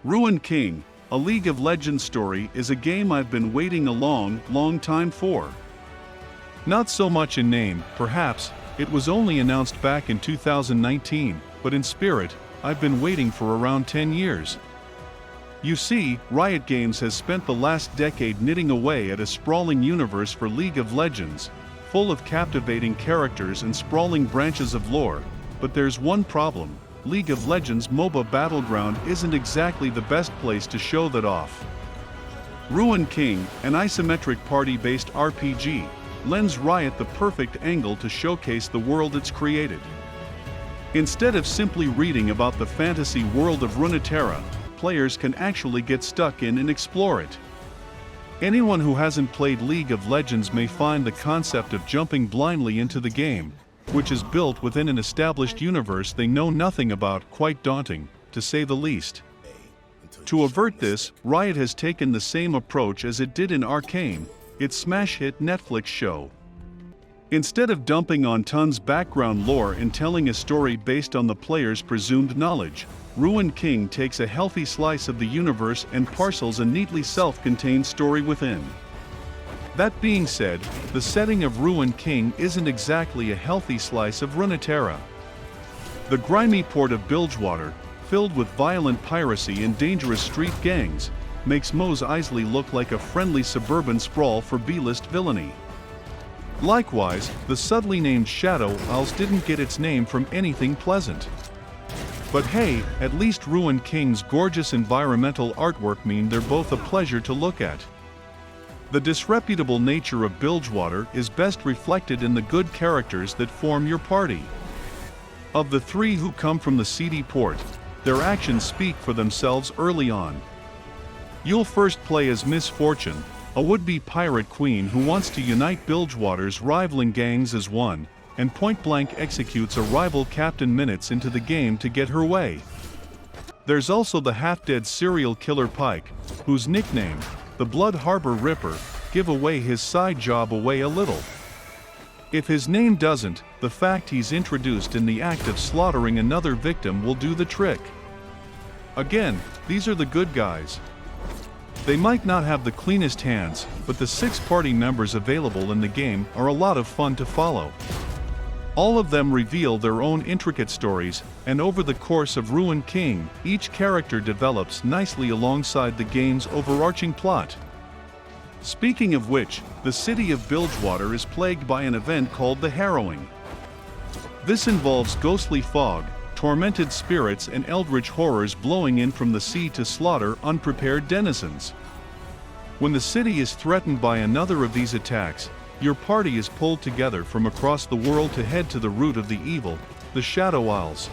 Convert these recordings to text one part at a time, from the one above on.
Ruined King, a League of Legends story, is a game I've been waiting a long time for. Not so much in name, perhaps. It was only announced back in 2019, but in spirit, I've been waiting for around 10 years. You see, Riot Games has spent the last decade knitting away at a sprawling universe for League of Legends, full of captivating characters and sprawling branches of lore, but there's one problem. League of Legends MOBA Battleground isn't exactly the best place to show that off. Ruined King, an isometric party-based RPG, lends Riot the perfect angle to showcase the world it's created. Instead of simply reading about the fantasy world of Runeterra, players can actually get stuck in and explore it. Anyone who hasn't played League of Legends may find the concept of jumping blindly into the game, which is built within an established universe they know nothing about, quite daunting, to say the least. To avert this, Riot has taken the same approach as it did in Arcane, its smash hit Netflix show. Instead of dumping on tons background lore and telling a story based on the player's presumed knowledge, Ruined King takes a healthy slice of the universe and parcels a neatly self-contained story within. That being said, the setting of Ruined King isn't exactly a healthy slice of Runeterra. The grimy port of Bilgewater, filled with violent piracy and dangerous street gangs, makes Mos Eisley look like a friendly suburban sprawl for B-list villainy. Likewise, the subtly named Shadow Isles didn't get its name from anything pleasant. But hey, at least Ruined King's gorgeous environmental artwork mean they're both a pleasure to look at. The disreputable nature of Bilgewater is best reflected in the good characters that form your party. Of the three who come from the seedy port, their actions speak for themselves early on. You'll first play as Miss Fortune, a would-be pirate queen who wants to unite Bilgewater's rivaling gangs as one, and point-blank executes a rival captain minutes into the game to get her way. There's also the half-dead serial killer Pike, whose nickname, the Blood Harbor Ripper, give away his side job away a little. If his name doesn't, the fact he's introduced in the act of slaughtering another victim will do the trick. Again, these are the good guys. They might not have the cleanest hands, but the 6 party members available in the game are a lot of fun to follow. All of them reveal their own intricate stories, and over the course of Ruined King, each character develops nicely alongside the game's overarching plot. Speaking of which, the city of Bilgewater is plagued by an event called the Harrowing. This involves ghostly fog, tormented spirits and eldritch horrors blowing in from the sea to slaughter unprepared denizens. When the city is threatened by another of these attacks, your party is pulled together from across the world to head to the root of the evil, the Shadow Isles.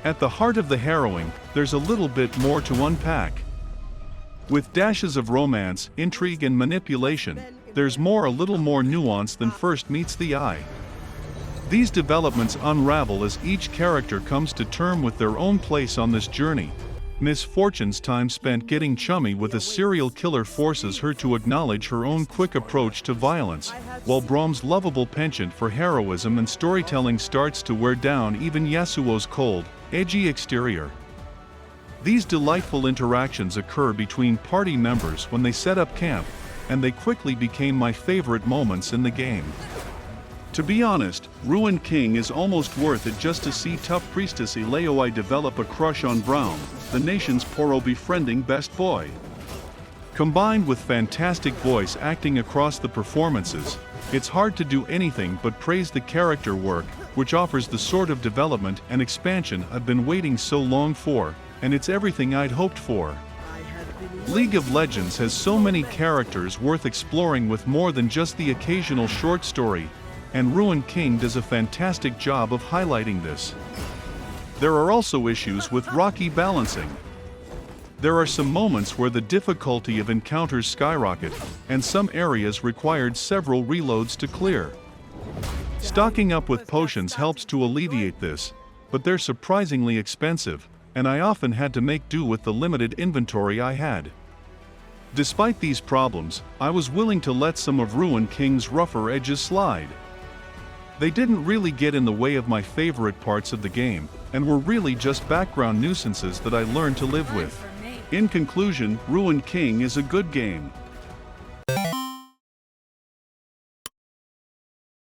At the heart of the Harrowing, there's a little bit more to unpack. With dashes of romance, intrigue and manipulation, there's a little more nuance than first meets the eye. These developments unravel as each character comes to terms with their own place on this journey. Miss Fortune's time spent getting chummy with a serial killer forces her to acknowledge her own quick approach to violence, while Brahm's lovable penchant for heroism and storytelling starts to wear down even Yasuo's cold, edgy exterior. These delightful interactions occur between party members when they set up camp, and they quickly became my favorite moments in the game. To be honest, Ruined King is almost worth it just to see tough priestess Ileoi develop a crush on Braum, the nation's poro-befriending best boy. Combined with fantastic voice acting across the performances, it's hard to do anything but praise the character work, which offers the sort of development and expansion I've been waiting so long for, and it's everything I'd hoped for. League of Legends has so many characters worth exploring with more than just the occasional short story, and Ruined King does a fantastic job of highlighting this. There are also issues with rocky balancing. There are some moments where the difficulty of encounters skyrocket, and some areas required several reloads to clear. Stocking up with potions helps to alleviate this, but they're surprisingly expensive, and I often had to make do with the limited inventory I had. Despite these problems, I was willing to let some of Ruined King's rougher edges slide. They didn't really get in the way of my favorite parts of the game, and were really just background nuisances that I learned to live with. In conclusion, Ruined King is a good game.